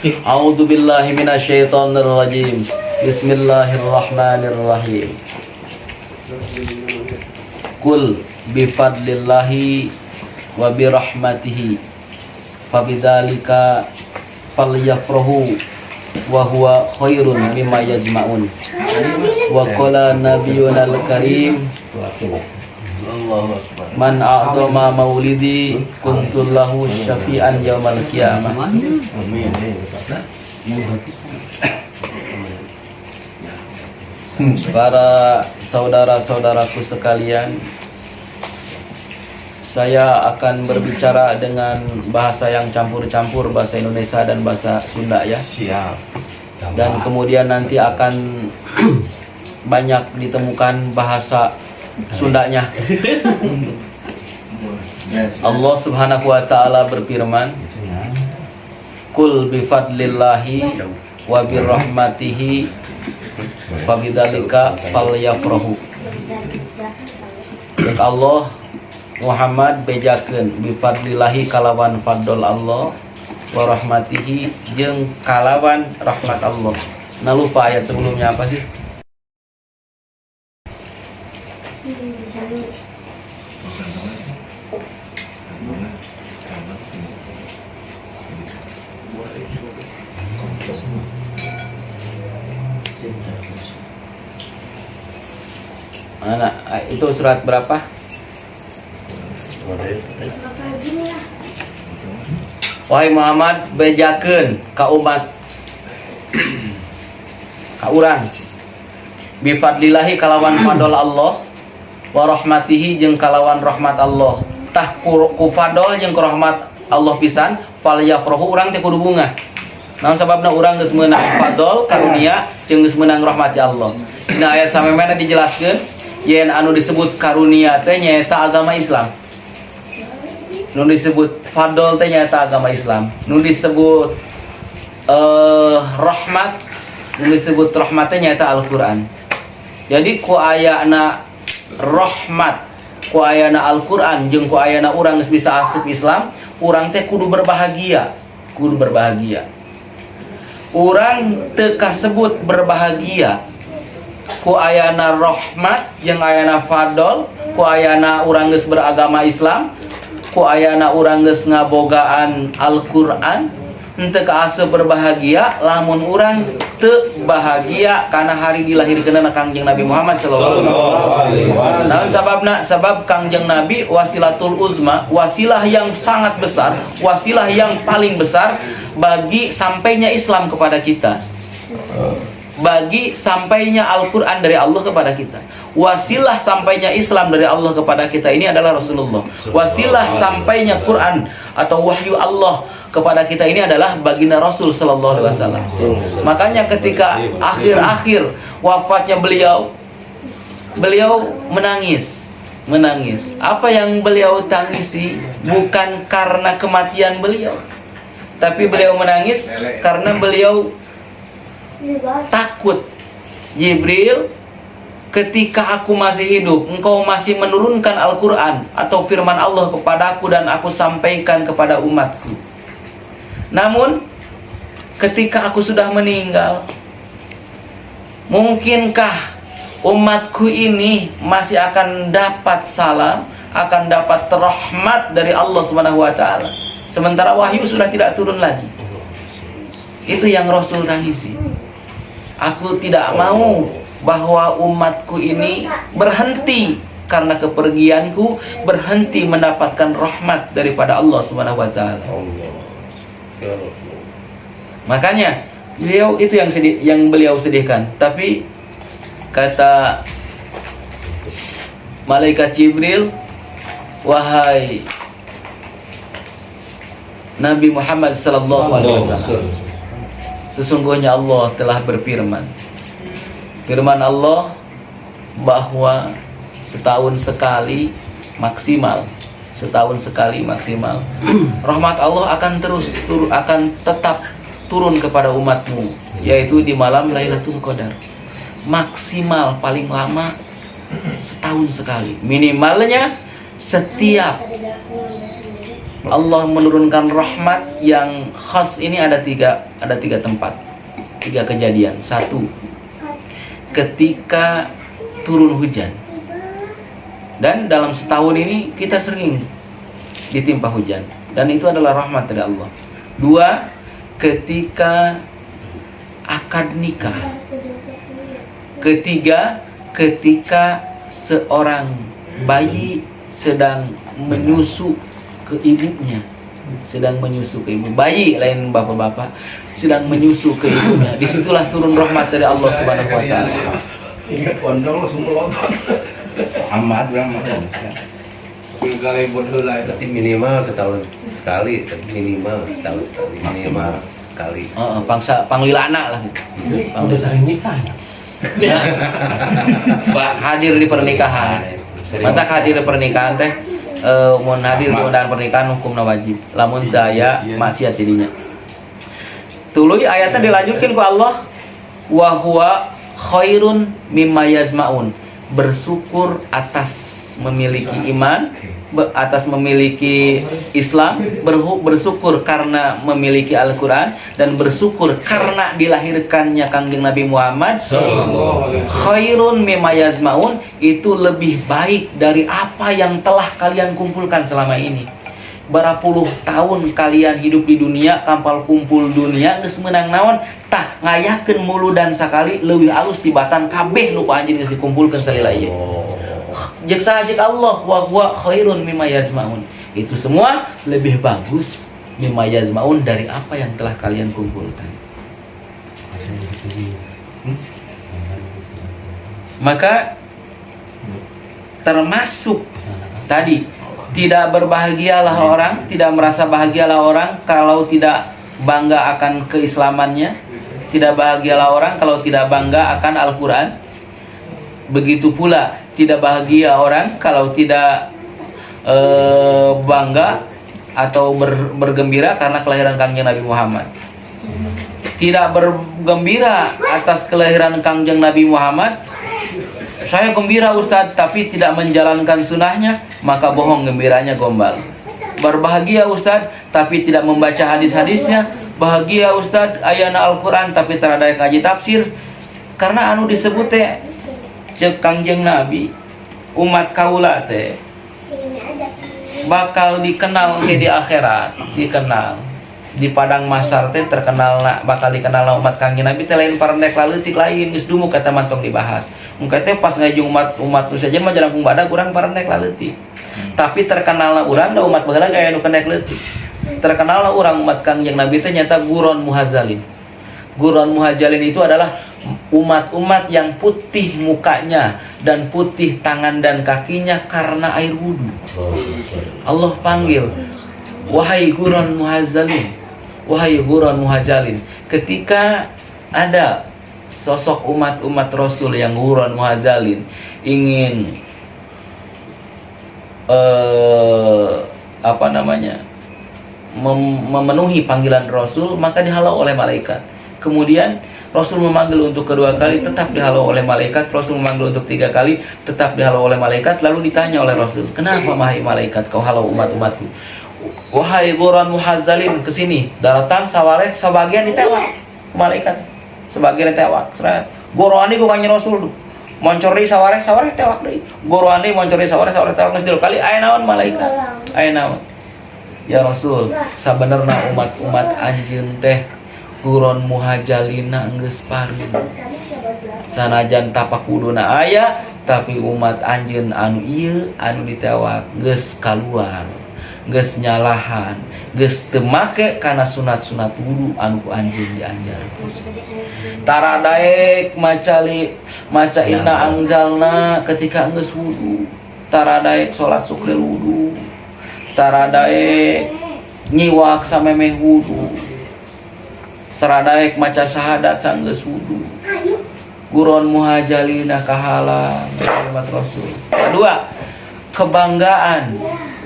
A'udzu billahi minasyaitonir rajim. Bismillahirrahmanirrahim. Qul bifadlillahi wa birahmatihi fabidzalika falyafrahu wa huwa khairun mimma yajma'un. Wa qala nabiyyunal karim man a'dama maulidi kuntu lahu syafi'an yaumal qiyamah. Para saudara-saudaraku sekalian, saya akan berbicara dengan bahasa yang campur-campur, bahasa Indonesia dan bahasa Sunda ya. Siap. Dan kemudian nanti akan banyak ditemukan bahasa Sundanya. Allah Subhanahu wa taala berfirman, "Qul bifadlillahi wa birahmatihi fabidzalika falyafrahu." Allah Muhammad bejakeun bifadlillahi kalawan fadl Allah wa rahmatihi jeung kalawan rahmat Allah. Nah lupa ayat sebelumnya apa sih? Mana? Itu surat berapa? Wahai Muhammad, bejakeun ka umat ka urang bifadlillahi kalawan fadl Allah wa rahmatihi jeung kalawan rahmat Allah. Tah ku fadl jeung ku rahmat Allah pisan, falyafrahu urang teh kudu bungah. Naon sababna urang geus meunang fadl karunia jeung geus meunang rahmat Allah. Dina ayat samemana dijelaskeun yen anu disebut karunia teh nyaeta agama Islam. Nu disebut fadl teh nyaeta agama Islam. Nu disebut rahmat, nu disebut rahmat teh nyaeta Al-Qur'an. Jadi ku ayana rahmat, ku ayana Al-Qur'an jeung ku ayana urang geus bisa asup Islam, urang teh kudu berbahagia, kudu berbahagia. Urang teu kasebut berbahagia ku ayana rahmat jeung ayana fadl, ku ayana urang geus beragama Islam, ku ayana urang geus ngabogaan Al-Qur'an, henteu kaasup berbahagia lamun urang teu bahagia kana hari dilahirkeunna Kangjeng Nabi Muhammad sallallahu alaihi wasallam. Naon sababna? Sabab Kangjeng Nabi wasilatul uzma, wasilah yang sangat besar, wasilah yang paling besar bagi sampainya Islam kepada kita. Bagi sampainya Al-Quran dari Allah kepada kita. Wasilah sampainya Islam dari Allah kepada kita ini adalah Rasulullah. Wasilah sampainya Quran atau wahyu Allah kepada kita ini adalah baginda Rasul sallallahu alaihi wasallam. Makanya ketika akhir-akhir wafatnya beliau menangis. Apa yang beliau tangisi bukan karena kematian beliau, tapi beliau menangis karena beliau takut. Jibril, ketika aku masih hidup, engkau masih menurunkan Al-Quran atau firman Allah kepadaku dan aku sampaikan kepada umatku. Namun ketika aku sudah meninggal, mungkinkah umatku ini masih akan dapat salam, akan dapat rahmat dari Allah Subhanahu wa taala, sementara wahyu sudah tidak turun lagi? Itu yang Rasul tangisi. Aku tidak mau bahwa umatku ini berhenti karena kepergianku, berhenti mendapatkan rahmat daripada Allah Subhanahu wa taala. Makanya beliau itu yang beliau sedihkan. Tapi kata malaikat Jibril, wahai Nabi Muhammad sallallahu alaihi wasallam, sesungguhnya Allah telah berfirman. Firman Allah bahwa setahun sekali maksimal, rahmat Allah akan tetap turun kepada umatmu, yaitu di malam Lailatul Qadar. Maksimal paling lama setahun sekali, minimalnya setiap Allah menurunkan rahmat yang khas ini ada tiga tempat, 3 kejadian. 1, ketika turun hujan. Dan dalam setahun ini kita sering ditimpa hujan, dan itu adalah rahmat dari Allah. 2, ketika akad nikah. 3, ketika seorang bayi sedang menyusu ke ibunya, bayi lain bapak-bapak sedang menyusu ke ibunya. Disitulah turun rahmat dari Allah Subhanahu wa Ta'ala. Ingat pondok semua Ahmad kali bodoh lah, tapi minimal setahun sekali, minimal sekali. Panggil anak lah. Udah sering nikah ya? Pak hadir di pernikahan. Mantap hadir di pernikahan teh. Mau hadir di undangan pernikahan hukumna wajib. Lamun daya maksiat jadinya. Tuluy ayatnya dilanjutkan ku Allah, wa huwa khairun mimma yazmaun. Bersyukur atas memiliki iman, atas memiliki Islam, bersyukur karena memiliki Al-Quran, dan bersyukur karena dilahirkannya Kangjeng Nabi Muhammad. Khairun mimma yazmaun, itu lebih baik dari apa yang telah kalian kumpulkan selama ini. Berapuluh tahun kalian hidup di dunia, kampal kumpul dunia, geus menang naon, tah ngayakeun mulu dan sakali leuwih alus tibatan kabeh nu anjeun geus dikumpulkeun salila ieu. Jeung sahajik Allah, wa huwa khairun mimma yazmaun. Itu semua lebih bagus mimma yazmaun dari apa yang telah kalian kumpulkan. Maka termasuk tadi, tidak berbahagialah orang, tidak merasa bahagialah orang kalau tidak bangga akan keislamannya. Tidak bahagialah orang kalau tidak bangga akan Al-Quran. Begitu pula tidak bahagia orang kalau tidak bangga atau bergembira karena kelahiran Kangjeng Nabi Muhammad. Tidak bergembira atas kelahiran Kangjeng Nabi Muhammad, saya gembira Ustadz, tapi tidak menjalankan sunnahnya, maka bohong gembiranya, gombal. Berbahagia Ustadz, tapi tidak membaca hadis-hadisnya. Bahagia Ustadz, ayana Al-Quran, tapi terada kaji tafsir. Karena anu disebut teh cek Kangjeng Nabi, umat kaula teh bakal dikenal ke di akhirat, dikenal di padang mahsyar teh terkenal bakal dikenal umat Kangjeng Nabi teh lain parendek laleutik lain geus dumu kata mantong dibahas. Mungkin teh pas ngajung umat nu saja mah jarang badak urang parendek laleutik. Tapi terkenalna urang da umat baheula gaya nu kendek leutik. Terkenalna urang umat Kangjeng Nabi teh nyata guron muhazalin. Guron muhazalin itu adalah umat-umat yang putih mukanya dan putih tangan dan kakinya karena air wudu. Allah panggil, wahai guron muhazalin, wahai guron muhazalin. Ketika ada sosok umat-umat Rasul yang guron muhazalin ingin memenuhi panggilan Rasul, maka dihalau oleh malaikat. Kemudian Rasul memanggil untuk kedua kali, tetap dihalau oleh malaikat. Rasul memanggil untuk 3 kali, tetap dihalau oleh malaikat. Lalu ditanya oleh Rasul, kenapa wahai malaikat kau halau umat-umatku? Wahai guron muhazalin, kesini. Datang sawareh, sebagian ditewak malaikat, sebagian ditewak. Goroni ku kanjeng Rasul moncori sawareh tewak deui. Goroni moncori sawareh tewak geus 3 kali. Aya naon malaikat? Aya naon? Ya Rasul, sabenerna umat-umat anjeun teh guron muhajalina geus paring. Sanajan tapak wuduna aya, tapi umat anjeun anu ieu anu ditewak geus kaluar, geus nyalahan, geus teu make kana sunat-sunat wudu anu ku anjeun dianjarkeun. Tara daek maca inna anzalna ketika geus wudu, tara daek salat sukril wudu, tara daek nyiwak samemeh wudu, teradaek maca syahadat sanggeus wudu. Guron muhajalina kahala umat Rasul. Kedua, kebanggaan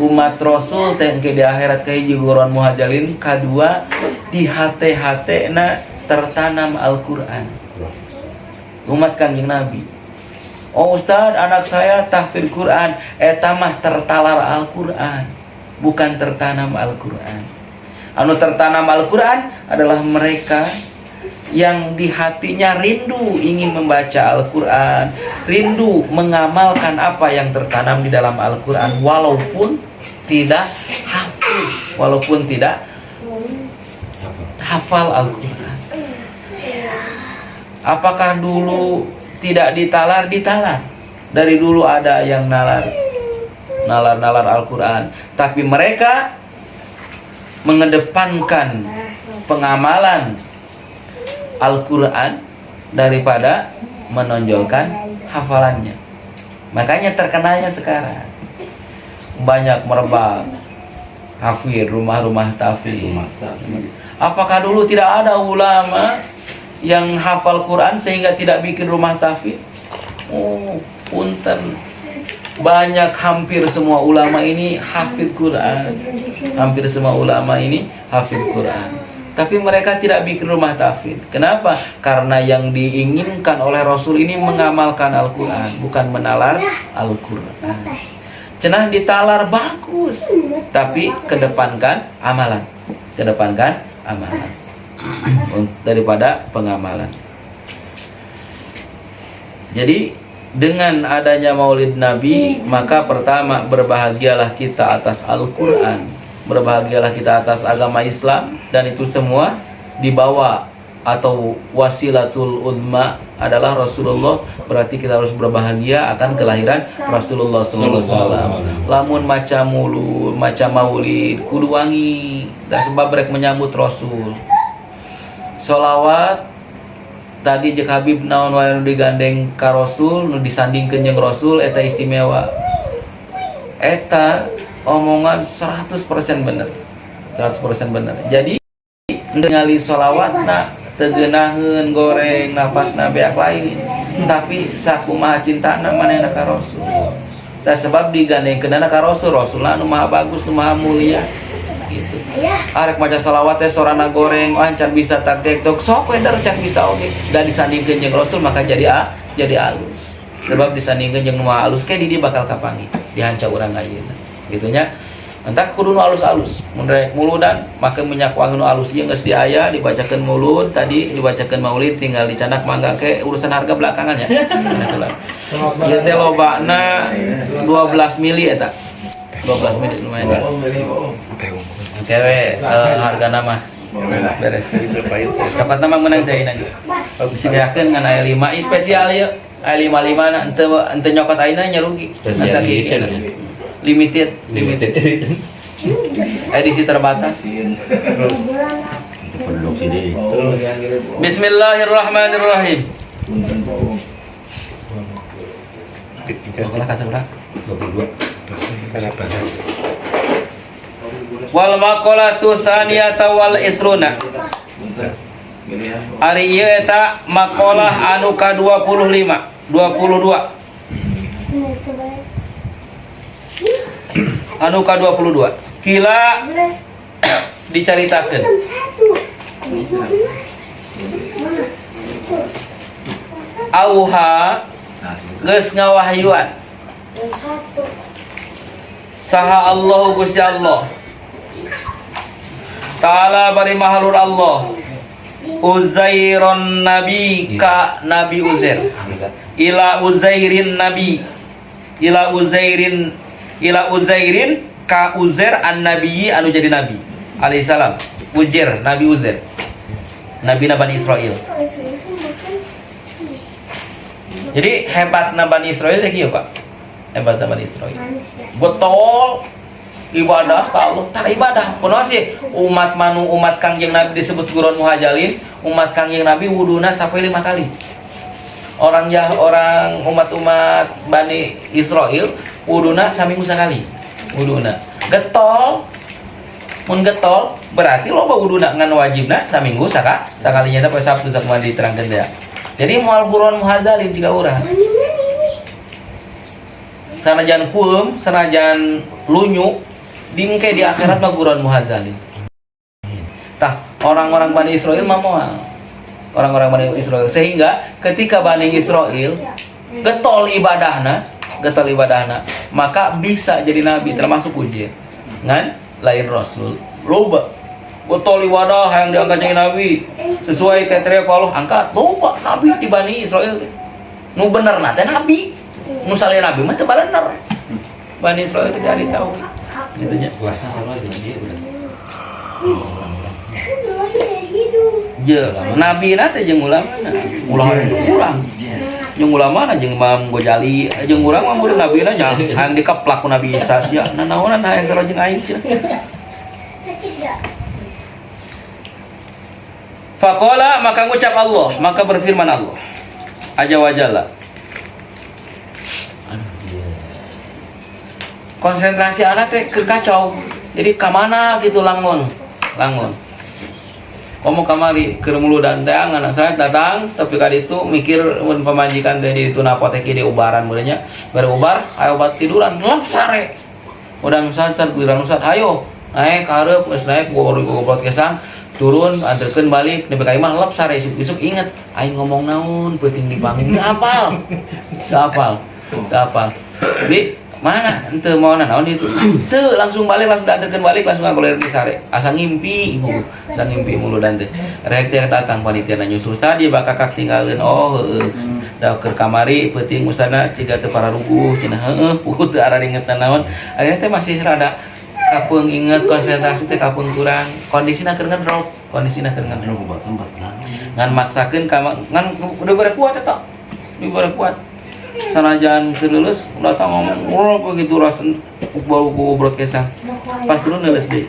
umat Rasul teh di akhirat ka hiji guron muhajalin. Kedua, di hate-hatena tertanam Al-Qur'an. Umat Kanjeng Nabi. Oh Ustaz, anak saya tahfidz Quran, eta mah tertalar Al-Qur'an. bukan tertanam Al-Quran. Anu tertanam Al-Quran adalah mereka yang di hatinya rindu ingin membaca Al-Quran, rindu mengamalkan apa yang tertanam di dalam Al-Quran, walaupun tidak hafal Al-Quran. Apakah dulu tidak ditalar? Ditalar. Dari dulu ada yang nalar Al-Quran, tapi mereka mengedepankan pengamalan Al-Quran daripada menonjolkan hafalannya. Makanya terkenalnya sekarang banyak merebak hafid, rumah-rumah tahfidz. Apakah dulu tidak ada ulama yang hafal Quran sehingga tidak bikin rumah tahfidz? Oh, punten. Banyak, hampir semua ulama ini hafid Quran. Hampir semua ulama ini hafid Quran. Tapi mereka tidak bikin rumah tahfidz. Kenapa? Karena yang diinginkan oleh Rasul ini mengamalkan Al-Quran, bukan menalar Al-Quran. Cenah ditalar bagus, tapi kedepankan amalan. Kedepankan amalan daripada pengamalan. Jadi dengan adanya Maulid Nabi, maka pertama berbahagialah kita atas Al-Quran, berbahagialah kita atas agama Islam, dan itu semua dibawa atau wasilatul udma adalah Rasulullah. Berarti kita harus berbahagia akan kelahiran Rasulullah SAW. Lamun maca mulud, maca maulid, kudu wangi, dan sebab mereka menyambut Rasul. Sholawat tadi jek Habib naon wae nu digandeng ka Rasul, nu disandingkeun jeung Rasul, eta istimewa. Eta omongan 100% bener. 100% bener. Jadi ningali sholawatna teu geunaheun goreng nafasna beak lain, tapi sakumaha cintana manehna ka Rasul. Tah sebab digandengkeunana ka Rasul, Rasulna nu maha bagus, nu maha mulia. Gitu. Arek maca sholawat teh sorana goreng, can bisa tak tiktok, sok weder can bisa oge. Da disandingkeun jeung Rasul maka jadi alus. Sebab disandingkeun jeung nu alus ke di dieu bakal kapangi, dihanca urang ayeuna. Gitu nya. Entak kudu nu alus-alus. Mun rek muludan make minyak wangi nu alus ieu geus diaya, dibacakeun mulud, tadi dibacakeun maulid, tinggal dicanak mangga ke urusan harga belakangan ya. Ieu teh lobana 12 mili eta. 12 mili lumayan kan. Kewe harga nama beres. Dapat nama menang teh ayeuna. Disediakeun ngan aya 5 spesial ieu. Aya 55 na henteu nyokot ayeuna nya rugi. Special edition. Limited edisi terbatas. Bismillahirrahmanirrahim. Pokoknya kasih berapa? 22. Wal maqalatu saniyata wal isruna. Ari ieu eta maqalah anu ka-25, 22. Anu ka-22. Kila dicaritakeun. Auha geus ngawahyuan. Saha Allah Gusti Allah Ta'ala bari mahalur Allah Uzairon Nabi ka Nabi Uzair ila Uzairin Nabi ila Uzairin ka Uzair an Nabi anu jadi Nabi alaihi salam. Uzair Nabi Uzair Nabi Bani Israel. Jadi hebatna Bani Israel teh kieu Pak. Hebatna Bani Israel. Betul ibadah ka Allah, tak ibadah. Kunaon sih umat Kangjeng Nabi disebut guron muhajalin, umat Kangjeng Nabi wuduna sampai 5 kali. Orang umat Bani Israel wuduna saminggu sekali. Wuduna. Getol. Mun getol berarti loba wuduna ngan wajibna saminggu sakalinya teh poe Sabtu sakumaha diterangkeun teh. Jadi moal guron muhazalin jika urang. Sanajan huum, sanajan lunyu, dingke di akhirat mah guron muhazalin. Tah, orang-orang Bani Israel mah moal. Orang-orang Bani Israel sehingga ketika Bani Israel getol ibadahna, maka bisa jadi nabi termasuk Uzair. ngan lain rasul loba botoli wadah yang diangkat jeung nabi sesuai kriteria ku Allah angkat loba nabi di Bani Israel teh nu bener teh nabi nu saleh nabi mah teu bener Bani Israel teh dari tahu gitu nya Puasa selalu aja dia udah. je nabi na teh jeung ulama urang jeung ulama na jeung Imam Ghazali jeung urang mah murid nabi na nya hayang dikeplak ku Nabi Isa sia nanaonan hayang sareng jeung aing cenah Faqala maka ngucap Allah maka berfirman Allah Azza wa Jalla konsentrasi anak teh keur kacau jadi kamana gitu langon komo kamari keur muludan teh anak saya datang tapi kali itu mikir mun pamajikan teh di tuna apotek di ubaran mulanya baru ubar ayo obat tiduran lep sare udang sadar bilang ustad ayo naik karep geus naik goblok kesang turun anterkeun balik nepi ka imah lep sare isuk-isuk inget aing ngomong naon penting di panggung hafal di mana ente mau naon itu teu langsung balik langsung dianterkeun balik langsung ngagoler di sare asa ngimpi mulu dan teh rek teh datang panitia nyusul dia bakakak tinggalin oh heueuh da keur kamari peuting usana ciga teu pararuguh cenah heueuh pukul teu ara ingetan naon akhirnya teh masih rada kapeung inget konsentrasi teh kapeung kurang kondisina keur ngedrop tempat lah. ngan maksakeun ngan udah berekuat eta sanajan lulus datang ngomong begitu ras bau broadcast pas dulu lulus deh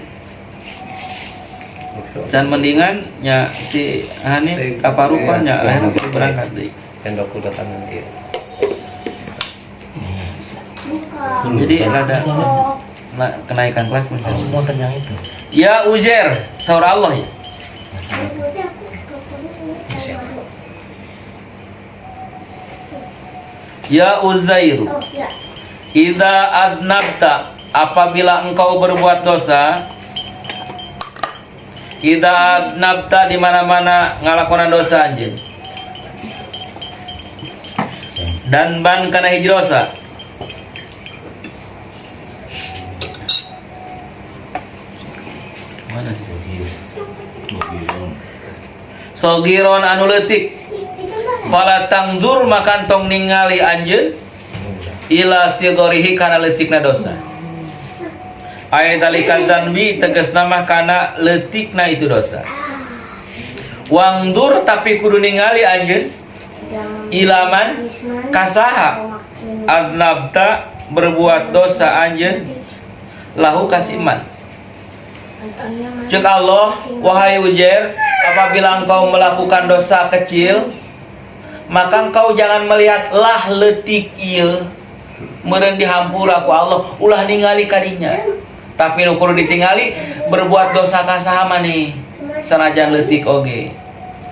dan mendingan nya si Hanif kaparupanya akhirnya berangkat deh Endokku datangan dia. jadi ada kenaikan kelas mencari Semua yang itu. ya Uzair saur Allah ya Ya Uzairu idza adnabta apabila engkau berbuat dosa idza adnabta di mana-mana ngalakonan dosa anjeun dan ban kana hiji dosa mana sih sogiron anu leutik fala tangdur makan tong ningali anjeun ila sigorihi kana leutikna dosa aya dalikan tanbi tegasna mah kana leutikna itu dosa wangdur tapi kudu ningali anjeun ilaman kasaha adnabta berbuat dosa anjeun lahu kasiman cek Allah wahai Uzair apabila engkau melakukan dosa kecil maka engkau jangan melihat lah leutik ieu meureun dihampura ku Allah ulah ningali kadinya tapi nu kudu ditingali berbuat dosa ka saha maneh sanajan leutik oge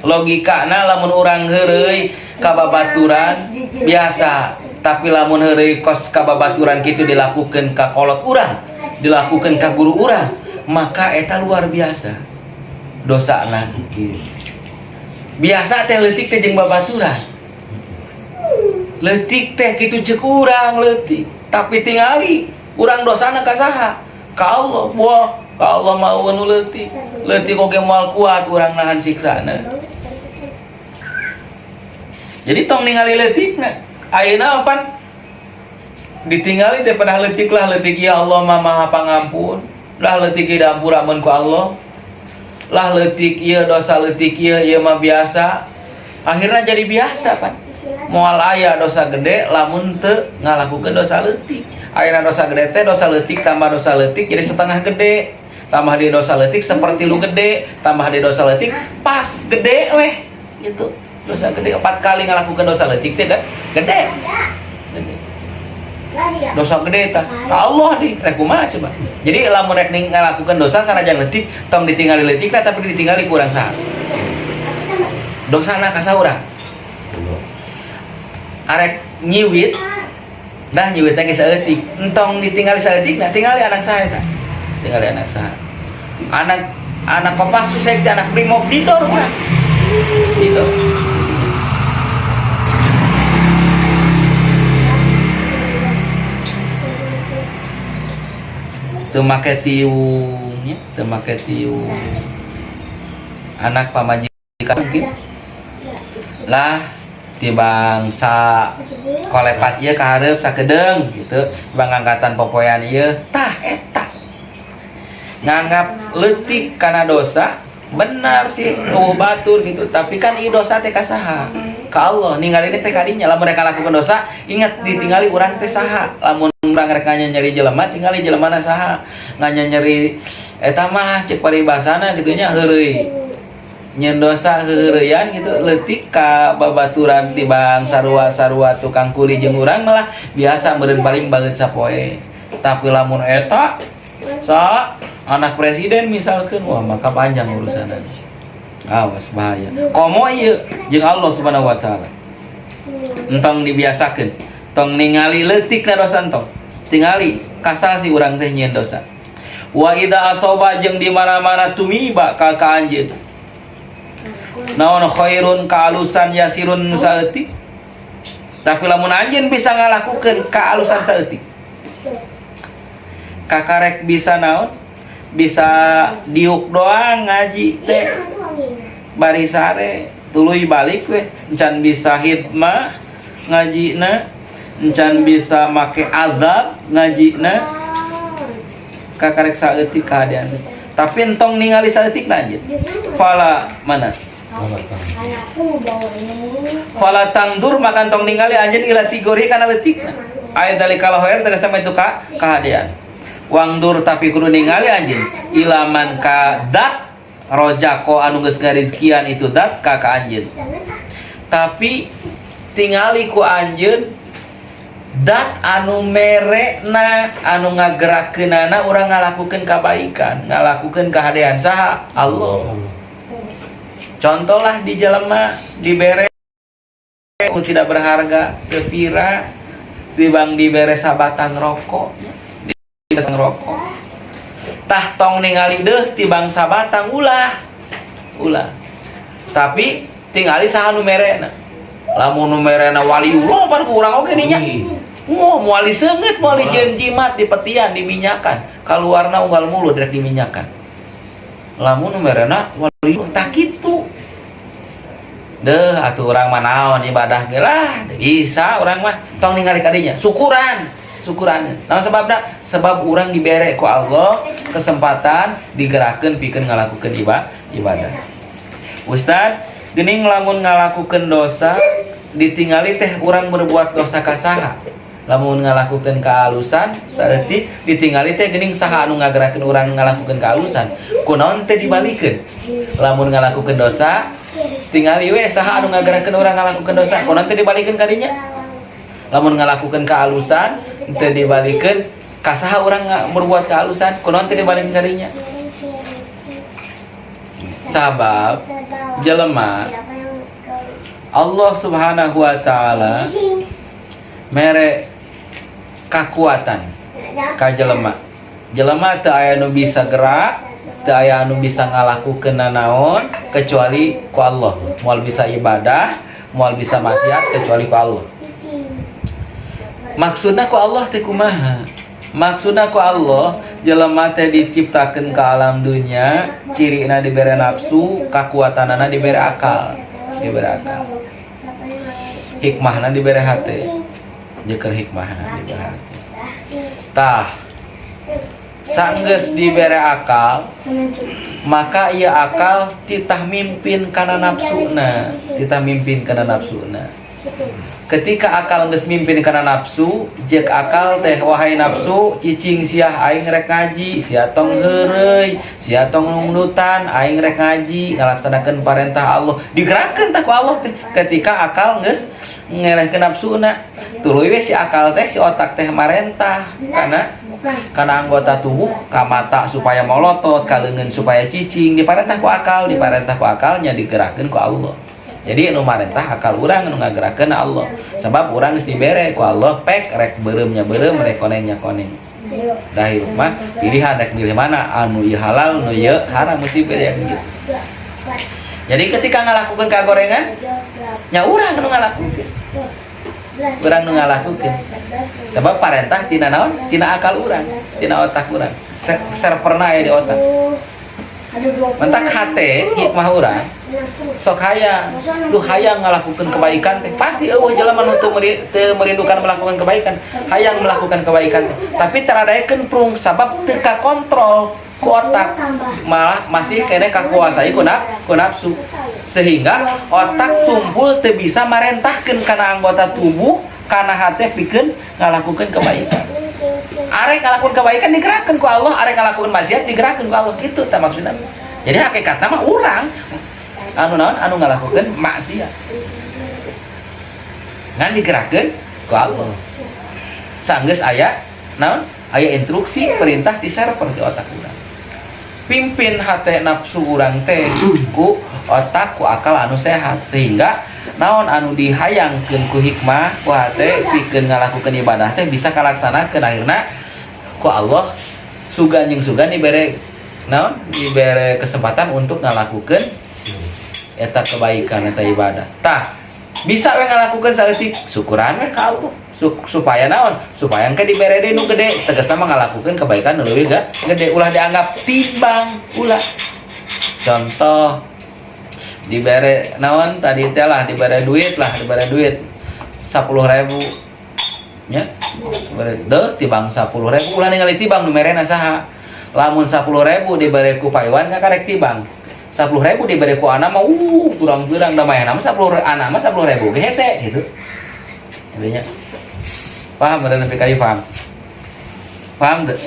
logikana lamun urang heureuy ka babaturan biasa tapi lamun heureuy kos ka babaturan kitu dilakukeun ka kolot urang dilakukeun ka guru urang maka eta luar biasa dosana biasa teh leutik teh jeung babaturan leutik teh kitu ceuk urang leutik tapi tingali urang dosana ka saha ka Allah wah ka Allah mau anu leutik oge moal kuat urang nahan siksana jadi tong ningali leutikna ayeuna pan ditingali teh pernah leutik lah leutik ya Allah maha pangampun lah leutik ieu diampurakeun ku Allah lah leutik ieu dosa leutik ieu mah biasa akhirnya jadi biasa pan moal aya dosa gede lamun teu ngalakukeun dosa leutik ayeuna dosa gede teh dosa leutik tambah dosa leutik jadi setengah gede tambah di dosa leutik seperti lu gede tambah di dosa leutik pas gede weh gitu dosa gede 4 kali ngalakukeun dosa leutik teh kan gede dosa gede tah ka Allah di rek kumaha coba jadi lamun rek ngalakukeun dosa sanajan leutik tong ditingali leutikna tapi ditingali ku urang saha dosana ka saurang arek nyiwit dah nyiwit teh geus saeutik entong ditingali saeutik nah tingali anak saha eta tingali anak saha anak papa susek di anak primo didor mah didor teu make tiung nya, teu make tiung. Anak pamajikan mungkin lah tibang sa kolepat ieu ka hareup sakedeung gitu. Tibang angkatan popoyan ieu tah eta nganggap leutik kana dosa. Benar sih batur gitu, tapi kan ieu dosa teh ka saha? Ka Allah. Ningali teh ka dinya. Lamun mereka lakukan dosa, ingat ditinggali urang teh saha. Lamun urang rek nyari jelema, tinggali jelemana saha. Nyari eta mah ceuk paribasana kitu nya heureuy. Nyeun dosa heureuyan gitu leutik ka babaturan tibang sarua-sarua tukang kuli jeung urang malah biasa meureun paling banget sapoe. Tapi lamun eta sa anak presiden misalkan, wah maka panjang urusan. Awas bahaya. Komo ieu jeung Allah Subhanahu wa taala. Entong dibiasakeun, tong ningali leutikna dosa entong. Tingali kasasi urang teh nyieun dosa. Wa idza asaba jeung di mana-mana tumiba ka anjeun. Naon khairun kaalusan yasirun saeutik. Tapi lamun anjeun bisa ngalakukeun kaalusan saeutik. Kakarek bisa naon? Bisa diuk doang ngaji teh bari sare tuluy balik we encan bisa hidmah ngajina, encan bisa make azab ngajina, kakarek saeutik kaadian. Tapi entong ningali saeutik lanjut fala mana fala tangdur maka entong ningali anjeun ila sigori kana leutikna aya dalikal khair tegasna itu ka kaadian. Wangdur tapi kudu ningali anjeun ilaman ka dat rojako anu geus ngarizkian itu dat ka anjeun. Tapi tingali ku anjeun dat anu merena anu ngagerakeunana urang ngalakukeun kabaikan, ngalakukeun kahadean saha? Allah. Contohlah di jelema dibere anu tidak berharga teu pira tibang dibere sabatang rokok. Ngerokok tah tong ningali deuh ti bangsa batang ulah tapi tingali saha nu merena. Lamun nu merena waliullah pan kurang oge nya moali seungeut moali jeung jimat di petian diminyakan kaluarna unggal mulut rek diminyakan. Lamun nu merena waliullah tah kitu deuh atuh urang mah naon ibadah ge lah bisa urang mah tong ningali ka dinya syukuran. Nah sebabna sebab orang dibere ku Allah kesempatan digerakkeun pikeun ngalakukeun ibadah. Ustaz, geuning lamun ngalakukeun dosa ditingali teh urang berbuat dosa ka saha? Lamun ngalakukeun kaalusan saeutik ditingali teh geuning saha anu ngagerakeun urang ngalakukeun kaalusan? Kunaon teh dibalikeun? Lamun ngalakukeun dosa tingali we saha anu ngagerakeun urang ngalakukeun dosa? Kunaon teh dibalikeun ka dinya? Lamun ngalakukeun kaalusan teu dibalikeun ka saha urang berbuat kaalusan? Kunaon teu dibalikeun ka dinya? Sabab jelema Allah Subhanahu wa taala mere kakuatan ka jelema. Jelema teu aya nu bisa gerak, teu aya anu bisa ngalakukeun naon kecuali ku Allah. Moal bisa ibadah, moal bisa maksiat kecuali ku Allah. Maksudna ku Allah teh kumaha? Maksudna ku Allah jelema teh diciptakeun ka alam dunya, cirina dibere nafsu, kakuatanana dibere akal, hikmahna dibere hate, jeukeun hikmahna dibere hate. Tah sanggeus dibere akal, maka ieu akal titah mimpin kana nafsuna, Ketika akal geus mimpin kana nafsu, jek akal teh wahai nafsu, cicing sia aing rek ngaji, sia tong heureuy, sia tong nunutan, aing rek ngaji, ngalaksanakeun parentah Allah. Digerakkeun tah ku Allah teh. Ketika akal geus ngelehkeun nafsuna, tuluy we si akal teh, si otak teh marentah kana anggota tubuh, ka mata supaya molotot, ka leungeun supaya cicing, diparentah ku akal, nya digerakkeun ku Allah. Jadi anu marentah akal urang anu ngagerakeun Allah. Sebab urang geus dibere ku Allah pek rek beureumnya beureum rek konengnya koneng. Da hirup mah pilihan rek milih mana anu ieu halal nu ieu haram mesti bere gitu. Jadi ketika ngalakukeun kagorengan nya urang anu ngalakukeun. urang nu ngalakukeun. Sebab parentah tina naon? Tina akal urang, tina otak urang. Serverna aya di otak. Mentak hate hikmah urang sok hayang, duh hayang ngalakukeun kebaikan teh. Pasti eueuh jelema nu teu merindukan melakukan kebaikan, hayang melakukan kebaikan teh. Tapi teradaekeun prung sabab teu kakontrol ku otak, malah masih kene kakuasai ku nafsu. Sehingga otak tumpul teu bisa marentahkeun kana anggota tubuh kana hate pikeun ngalakukeun kebaikan. Arek ngalakukeun kebaikan digerakkeun ku Allah, arek ngalakukeun maksiat digerakkeun ku Allah. Kitu tah maksudna. Jadi hakikatna mah urang anu naon anu ngalakukeun maksiat. Ngan digerakkeun ku Allah. Sanggeus aya naon? Aya instruksi perintah di server di otak urang. Pimpin hate nafsu urang teh ku otak ku akal anu sehat sehingga naon anu dihayangkeun ku hikmah ku hate pikeun ngalakukeun ibadah teh bisa kalaksanakeun akhirna ku Allah sugan jeung sugan dibere naon dibere kesempatan untuk ngalakukeun eta kebaikan eta ibadah. Tah bisa we ngalakukeun saeutik syukuran we ka Allah supaya naon supaya engke dibere deui nu gede tegasna mah ngalakukeun kebaikan nu leuwih gede ulah dianggap timbang ulah. Contoh dibere naon tadi teh lah dibere duit 10.000 nya deuh tibang 10.000 ulah ningali tibang nu merena saha. Lamun 10.000 dibere ku Paiwan nya karek tibang 10.000 dibere ku anak mah kurang-kurang da mah 10 anak mah 10.000 ge hese gitu. Intinya paham ada nepi ka paham? Paham teu?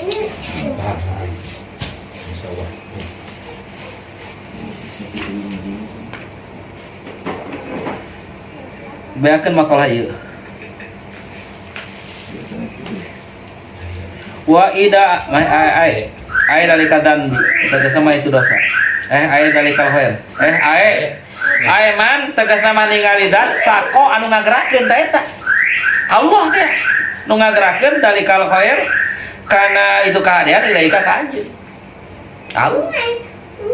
Beakeun makalah ieu. Wa ida ai dalika dan tegasna mah itu dosa. Ai dalika khair. Ai man tegasna mah ningali dat sako anu ngagerakeun ta eta. Allah teh nu ngagerakeun dalikal khair kana itu kahadean ilaika ka anjeun. Allah.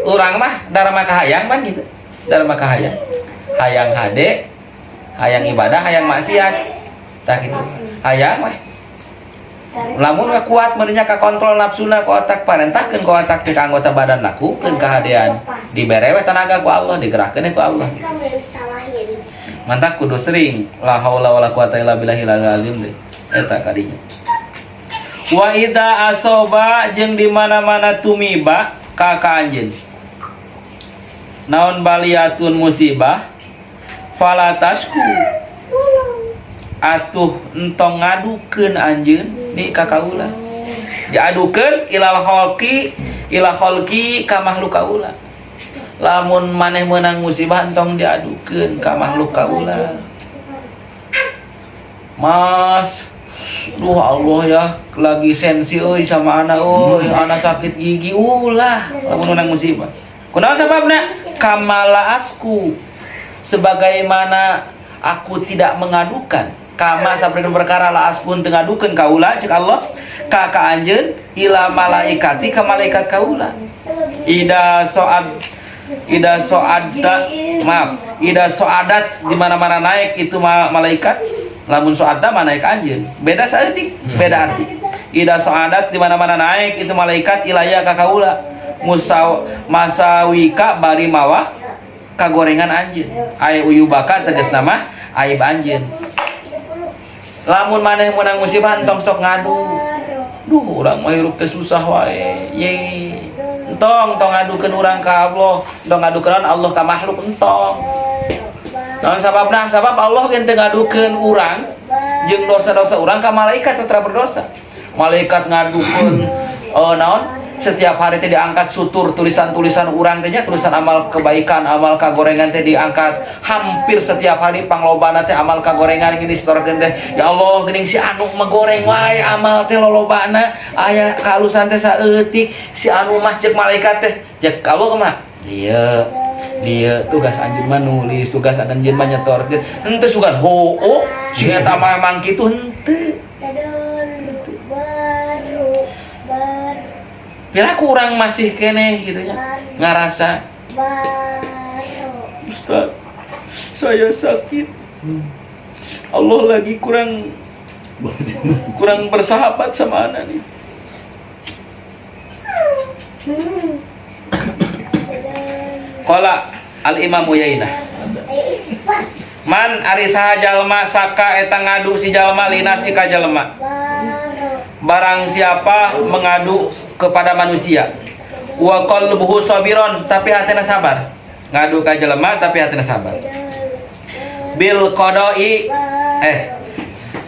Urang mah darma kahayang man gitu. Darma kahayang. Hayang hade, hayang ibadah, hayang maksiat. Tah kitu. Hayang weh. Lamun we kuat meureunnya ka kontrol nafsuna ku otak parentahkeun ku otak teh ka anggota badan lakukeun kahadean dibere we tenaga ku Allah digerakkeun ku Allah. Mantap kudu sering la haula wala quwata illa billahil azim eta kadinya. Wa idza asoba jeung di mana-mana tumiba ka anjeun. Naon baliyatun musibah fala tasku atuh entong ngadukeun anjeun ni ka kaula. Diadukeun ila khalqi ka makhluk kaula. Lamun maneh meunang musibah entong diadukeun ka makhluk kaula. Mas, duh Allah ya lagi sensi euy sama anak euy, anak sakit gigi ulah lamun meunang musibah. Kunaon sababna? Kamala asku sebagaimana aku tidak mengadukan kama sabrina perkara la aspun teu ngadukeun kaula cek Allah ka anjeun ila malaikati ka malaikat kaula. Ida soadat di mana-mana naik itu malaikat. Lamun soadda mah naik anjeun. Beda saeutik, beda arti. Ida soadat di mana-mana naik itu malaikat ilaya ka kaula. Masawika bari mawa kagorengan anjeun. Ai uyubaka tegasna mah aib anjeun. Lamun maneh meunang musibah entong sok ngadu. Duh, urang mah hirup teh susah wae. Ye. Entong ngadukeun urang ka Allah, entong ngadukeun Allah ka makhluk entong. Naon sababna? Sabab Allah ge teu ngadukeun urang jeung dosa-dosa urang ka malaikat putra berdosa. Malaikat ngadukeun naon? Setiap hari teh diangkat sutur tulisan-tulisan urang teh nya tulisan amal kebaikan, amal kagorengan teh diangkat hampir setiap hari panglobana teh amal kagorengan gini disetorkeun teh. Ya Allah geuning si anu megoreng wae amal teh lolobana aya kalusan teh saeutik si anu mah cek malaikat teh cek Allah kumaha? Dia tugas anjeun mah nulis, tugas anjeun mah nyetorkeun. Henteu sugan hooh si eta mah emang kitu henteu. Bila kurang masih kene gitunya ngarasa Ustaz saya sakit Allah lagi kurang bersahabat sama anak nih. Qala Al-Imam Uyainah, man ari saha jalma saka eta ngadu si jalma linasi ka jalma. Barang siapa mengadu kepada manusia, wa qalbuhu sabiron, tapi hatena sabar. Ngadu ka jalma tapi hatena sabar. Bil qada'i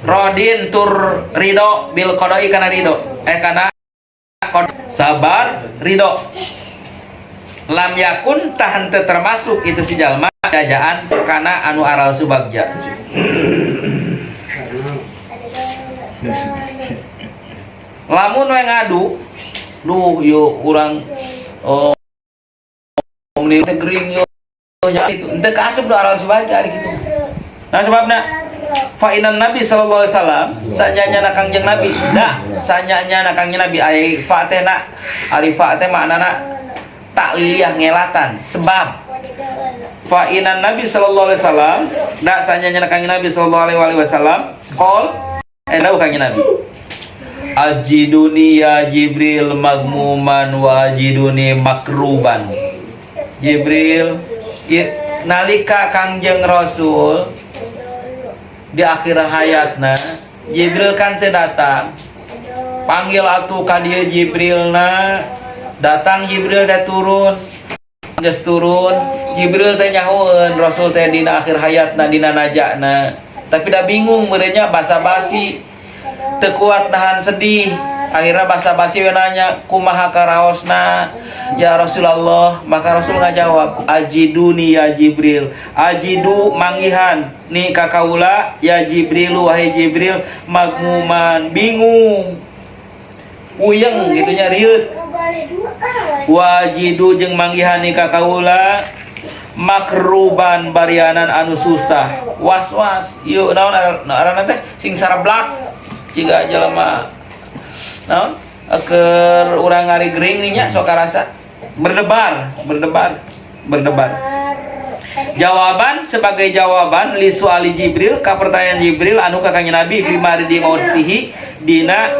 rodin tur ridho, bil qada'i kana ridho, kana sabar ridho. Lam yakun tahan termasuk itu si jalma jajaan kana anu aral subagja. Lamun we ngadu, duh yo urang meni tegering yo nya itu ente kaasup do aral subagja ari kitu. Nah sebabna fa inan Nabi sallallahu alaihi wasallam sanyanya Kangjeng Nabi, sanyanya Kangjeng Nabi ai fa teh na ari fa teh maknana takliyah ngelatan sebab fa inan Nabi sallallahu alaihi wasallam sanyanya Kangjeng Nabi sallallahu alaihi wasallam qol endau Kangjeng Nabi ajiduni ya Jibril magmuman wa ajiduni makruban. Jibril nalika Kangjeng Rasul di akhir hayatna, Jibril kan teu datang. Panggil atuh ka dieu Jibrilna, datang Jibril teh turun. Geus turun, Jibril teh nyahoeun Rasul teh dina akhir hayatna dina najana. Tapi dah bingung merenya basa-basi. Teu kuat nahan sedih. Akhirnya basa-basi we nanya kumaha karaosna ya Rasulullah. Maka Rasul ngajawab ajiduni ya Jibril, ajidu manggihan ni kakaula ya Jibril wahai Jibril magmuman bingung uyeng gitunya riut wajidu jeung manggihan ni kakaula makruban barianan anu susah was-was yuk naon aranna teh sing sarablak ciga jelema naon keur urang ngari gering nih nya sok karasa berdebar. Jawaban sebagai jawaban li suali Jibril ka pertanyaan Jibril anu ka Kangjeng Nabi fi maridi mautihi dina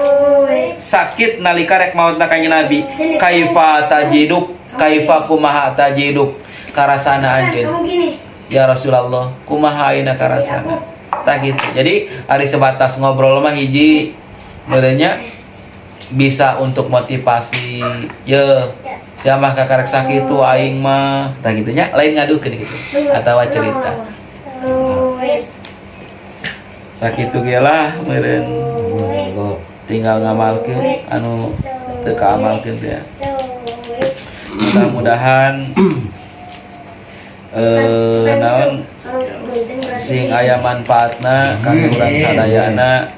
sakit nalika rek mautna Kangjeng Nabi kaifa tajiduk kaifa kumaha tajiduk karasana anjeun ya Rasulullah kumaha ayeuna karasana tah gitu. Jadi ari sebatas ngobrol mah hiji merenya bisa untuk motivasi ye siapa kakarek sakit itu aing mah tah gitunya lain ngadukeun gitu atawa cerita sakit itu ge lah meureun tinggal ngamalkeun anu teu kaamalkeun teh. Mudah-mudahan naon sing aya manfaatna kangge urang sadayana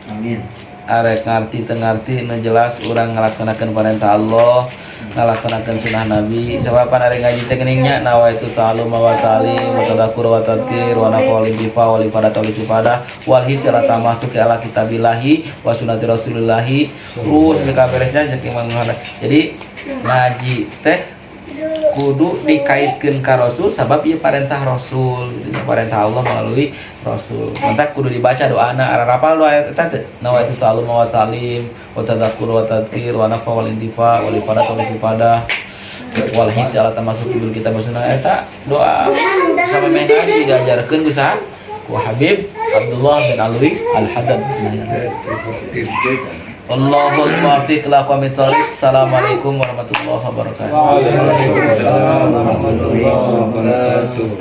arek ngarti teu ngarti nu jelas urang ngalaksanakeun perintah Allah ngalaksanakeun sunnah Nabi sabapan arek ngaji teh geuning nawaitu ta'allum wa ta'lim wa tadakkur wa tadhkir wa nafa'ul intifa wal ifadah wal istifadah wal hisrata masuk ala kitabillahi wa sunnati rasulillahi terus mereka beresnya jadi ngaji teh kudu dikaitkeun ka Rasul sabab ieu perintah Rasul gitu perintah Allah melalui Rasul. Mantak kudu dibaca doana ararapal doa eta teh nawaitu ta'allum wa ta'lim wa tadakkur wa tadhkir wa nafa wal intifa wal ifadah wal istifadah wal his ala tamasuk bil kitab sunnah eta doa sama mengaji diajarkeun ku saha ku Habib Abdullah bin Alwi Al-Haddad. Allahul muwaffiq ila aqwamit thoriq. Assalamualaikum warahmatullahi wabarakatuh. Waalaikumsalam warahmatullahi wabarakatuh.